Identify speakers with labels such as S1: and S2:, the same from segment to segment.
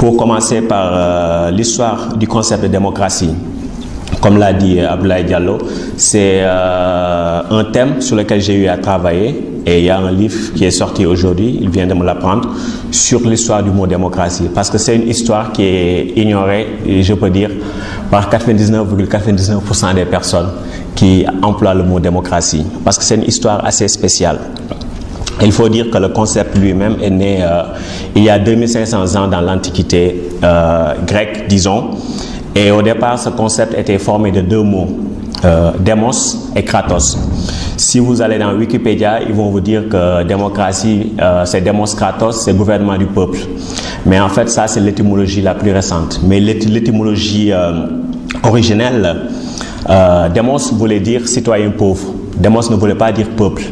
S1: Pour commencer par l'histoire du concept de démocratie, comme l'a dit Abdoulaye Diallo, c'est un thème sur lequel j'ai eu à travailler et il y a un livre qui est sorti aujourd'hui, il vient de me l'apprendre, sur l'histoire du mot démocratie, parce que c'est une histoire qui est ignorée, et je peux dire, par 99,99% des personnes qui emploient le mot démocratie, parce que c'est une histoire assez spéciale. Il faut dire que le concept lui-même est né il y a 2500 ans dans l'Antiquité grecque, disons. Et au départ, ce concept était formé de deux mots, démos et kratos. Si vous allez dans Wikipédia, ils vont vous dire que démocratie, c'est démos kratos, c'est gouvernement du peuple. Mais en fait, ça, c'est l'étymologie la plus récente. Mais l'étymologie originelle, démos voulait dire citoyen pauvre. Démos ne voulait pas dire peuple.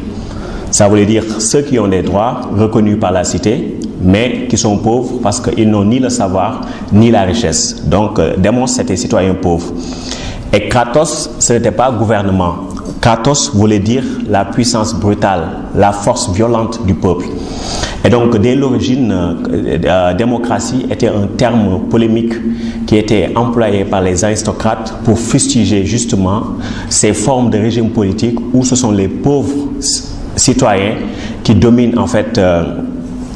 S1: Ça voulait dire ceux qui ont des droits reconnus par la cité, mais qui sont pauvres parce qu'ils n'ont ni le savoir ni la richesse. Donc, démos, c'était citoyen pauvre. Et kratos, ce n'était pas gouvernement. Kratos voulait dire la puissance brutale, la force violente du peuple. Et donc, dès l'origine, démocratie était un terme polémique qui était employé par les aristocrates pour fustiger justement ces formes de régime politique où ce sont les pauvres citoyens qui dominent en fait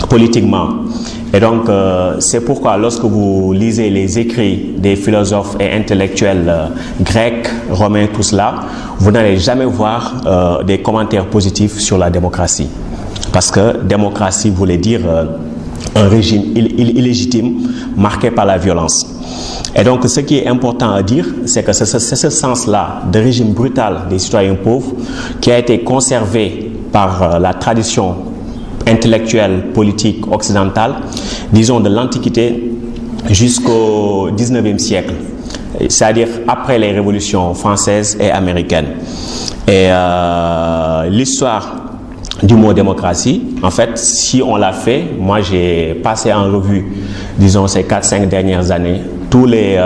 S1: politiquement. Et donc, c'est pourquoi lorsque vous lisez les écrits des philosophes et intellectuels grecs, romains, tout cela, vous n'allez jamais voir des commentaires positifs sur la démocratie. Parce que démocratie voulait dire un régime illégitime marqué par la violence. Et donc, ce qui est important à dire, c'est que c'est ce sens-là de régime brutal des citoyens pauvres qui a été conservé par la tradition intellectuelle, politique occidentale, disons de l'Antiquité jusqu'au 19e siècle, c'est-à-dire après les révolutions françaises et américaines. Et l'histoire du mot démocratie, en fait, si on l'a fait, moi j'ai passé en revue, disons ces 4-5 dernières années, tous les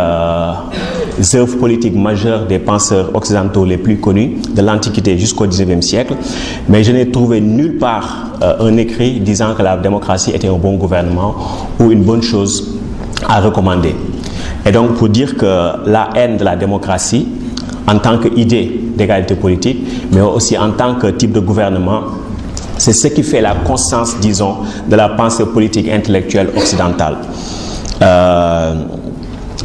S1: œuvres politiques majeures des penseurs occidentaux les plus connus, de l'Antiquité jusqu'au 19e siècle, mais je n'ai trouvé nulle part un écrit disant que la démocratie était un bon gouvernement ou une bonne chose à recommander. Et donc pour dire que la haine de la démocratie, en tant qu'idée d'égalité politique, mais aussi en tant que type de gouvernement, c'est ce qui fait la constance, disons, de la pensée politique intellectuelle occidentale.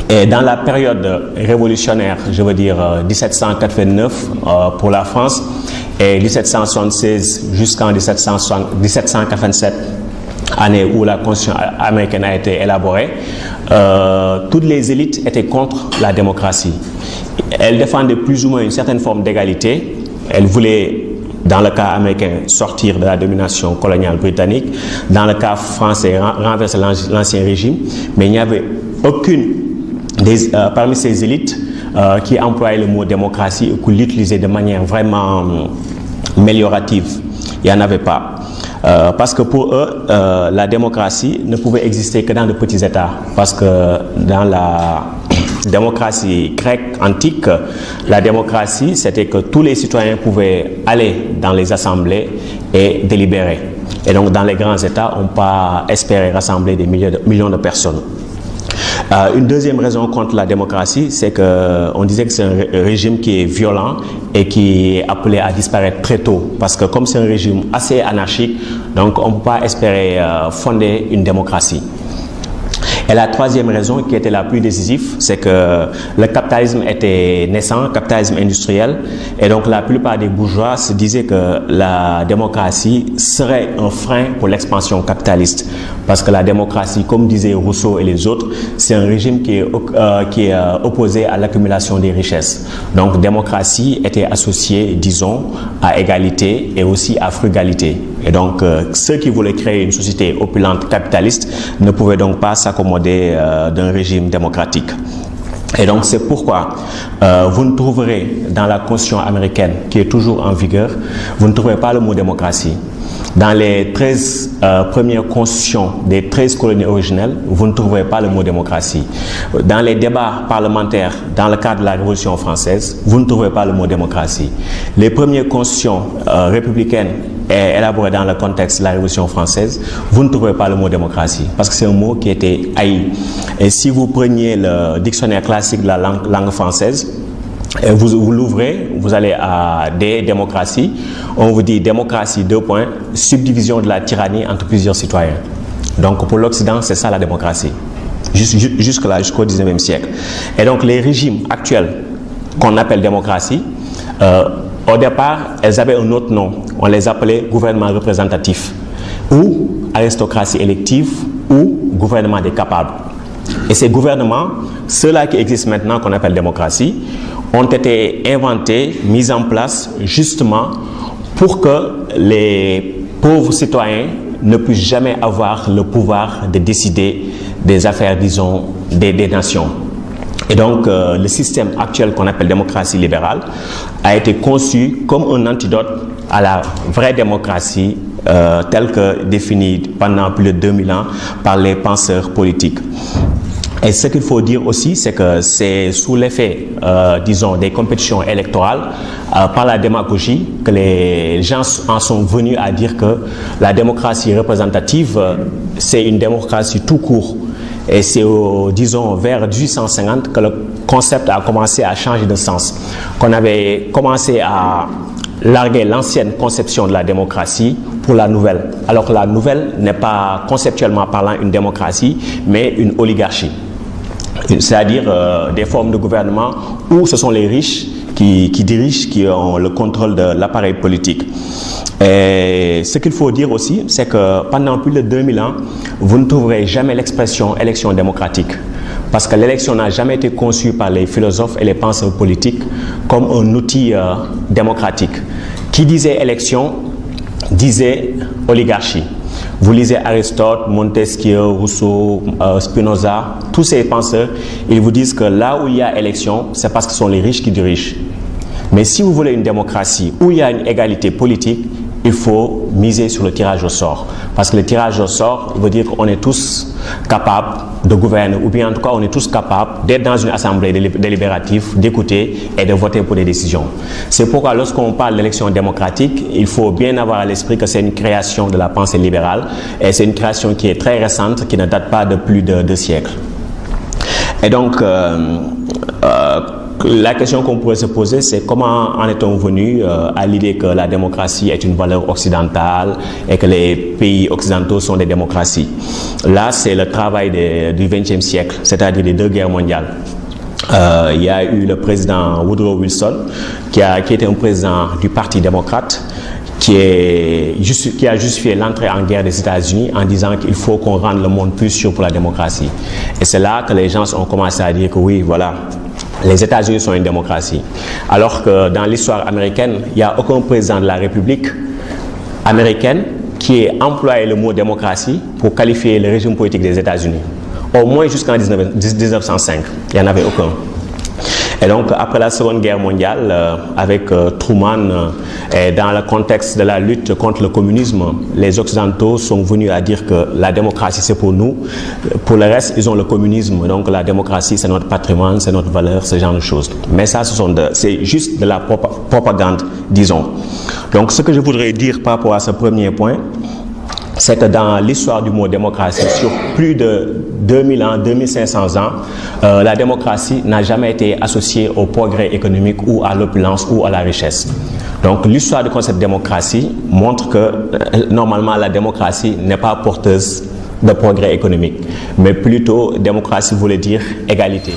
S1: Et dans la période révolutionnaire, je veux dire 1789 pour la France et 1776 jusqu'en 1787, année où la Constitution américaine a été élaborée, toutes les élites étaient contre la démocratie. Elles défendaient plus ou moins une certaine forme d'égalité. Elles voulaient, dans le cas américain, sortir de la domination coloniale britannique. Dans le cas français, renverser l'ancien régime. Mais il n'y avait aucune parmi ces élites qui employaient le mot démocratie ou qui l'utilisaient de manière vraiment améliorative. Il n'y en avait pas. Parce que pour eux, la démocratie ne pouvait exister que dans de petits États. Parce que dans la démocratie grecque antique, la démocratie, c'était que tous les citoyens pouvaient aller dans les assemblées et délibérer. Et donc, dans les grands États, on peut pas espérer rassembler des millions de personnes. Une deuxième raison contre la démocratie, c'est qu'on disait que c'est un régime qui est violent et qui est appelé à disparaître très tôt. Parce que comme c'est un régime assez anarchique, donc on ne peut pas espérer fonder une démocratie. Et la troisième raison, qui était la plus décisive, c'est que le capitalisme était naissant, capitalisme industriel, et donc la plupart des bourgeois se disaient que la démocratie serait un frein pour l'expansion capitaliste. Parce que la démocratie, comme disaient Rousseau et les autres, c'est un régime qui est opposé à l'accumulation des richesses. Donc démocratie était associée, disons, à égalité et aussi à frugalité. Et donc ceux qui voulaient créer une société opulente capitaliste ne pouvaient donc pas s'accommoder d'un régime démocratique. Et donc c'est pourquoi vous ne trouverez dans la Constitution américaine, qui est toujours en vigueur, vous ne trouverez pas le mot démocratie. Dans les 13 premières constitutions des 13 colonies originelles, vous ne trouverez pas le mot démocratie. Dans les débats parlementaires, dans le cadre de la Révolution française, vous ne trouverez pas le mot démocratie. Les premières constitutions républicaines élaborées dans le contexte de la Révolution française, vous ne trouverez pas le mot démocratie, parce que c'est un mot qui était haï. Et si vous preniez le dictionnaire classique de la langue française, vous l'ouvrez, vous allez à des démocraties, on vous dit démocratie, subdivision de la tyrannie entre plusieurs citoyens. Donc pour l'Occident, c'est ça la démocratie, jusque-là, jusqu'au 19e siècle. Et donc les régimes actuels qu'on appelle démocratie, au départ, elles avaient un autre nom. On les appelait gouvernement représentatif, ou aristocratie élective, ou gouvernement des capables. Et ces gouvernements, ceux-là qui existent maintenant, qu'on appelle démocratie, ont été inventés, mis en place justement pour que les pauvres citoyens ne puissent jamais avoir le pouvoir de décider des affaires, disons, des nations. Et donc, le système actuel qu'on appelle démocratie libérale a été conçu comme un antidote à la vraie démocratie telle que définie pendant plus de 2000 ans par les penseurs politiques. Et ce qu'il faut dire aussi, c'est que c'est sous l'effet, disons, des compétitions électorales, par la démagogie, que les gens en sont venus à dire que la démocratie représentative, c'est une démocratie tout court. Et c'est, disons, vers 1850 que le concept a commencé à changer de sens. Qu'on avait commencé à larguer l'ancienne conception de la démocratie pour la nouvelle. Alors que la nouvelle n'est pas conceptuellement parlant une démocratie, mais une oligarchie. C'est-à-dire des formes de gouvernement où ce sont les riches qui dirigent, qui ont le contrôle de l'appareil politique. Et ce qu'il faut dire aussi, c'est que pendant plus de 2000 ans, vous ne trouverez jamais l'expression élection démocratique. Parce que l'élection n'a jamais été conçue par les philosophes et les penseurs politiques comme un outil démocratique. Qui disait élection, disait oligarchie. Vous lisez Aristote, Montesquieu, Rousseau, Spinoza, tous ces penseurs, ils vous disent que là où il y a élection, c'est parce que ce sont les riches qui dirigent. Mais si vous voulez une démocratie où il y a une égalité politique, il faut miser sur le tirage au sort. Parce que le tirage au sort veut dire qu'on est tous capables de gouverner, ou bien en tout cas on est tous capables d'être dans une assemblée délibérative, d'écouter et de voter pour des décisions. C'est pourquoi lorsqu'on parle d'élection démocratique, il faut bien avoir à l'esprit que c'est une création de la pensée libérale, et c'est une création qui est très récente, qui ne date pas de plus de 2 siècles. Et donc, la question qu'on pourrait se poser, c'est comment en est-on venu à l'idée que la démocratie est une valeur occidentale et que les pays occidentaux sont des démocraties. Là, c'est le travail du XXe siècle, c'est-à-dire des 2 guerres mondiales. Il y a eu le président Woodrow Wilson, qui était un président du Parti démocrate, qui a justifié l'entrée en guerre des États-Unis en disant qu'il faut qu'on rende le monde plus sûr pour la démocratie. Et c'est là que les gens ont commencé à dire que oui, voilà, les États-Unis sont une démocratie. Alors que dans l'histoire américaine, il n'y a aucun président de la République américaine qui ait employé le mot démocratie pour qualifier le régime politique des États-Unis. Au moins jusqu'en 1905, il n'y en avait aucun. Et donc, après la Seconde Guerre mondiale, avec Truman, et dans le contexte de la lutte contre le communisme, les Occidentaux sont venus à dire que la démocratie, c'est pour nous. Pour le reste, ils ont le communisme. Donc, la démocratie, c'est notre patrimoine, c'est notre valeur, ce genre de choses. Mais ça, c'est juste de la propagande, disons. Donc, ce que je voudrais dire par rapport à ce premier point, c'est que dans l'histoire du mot démocratie, sur plus de 2000 ans, 2500 ans, la démocratie n'a jamais été associée au progrès économique ou à l'opulence ou à la richesse. Donc l'histoire du concept de démocratie montre que normalement la démocratie n'est pas porteuse de progrès économique, mais plutôt démocratie voulait dire égalité.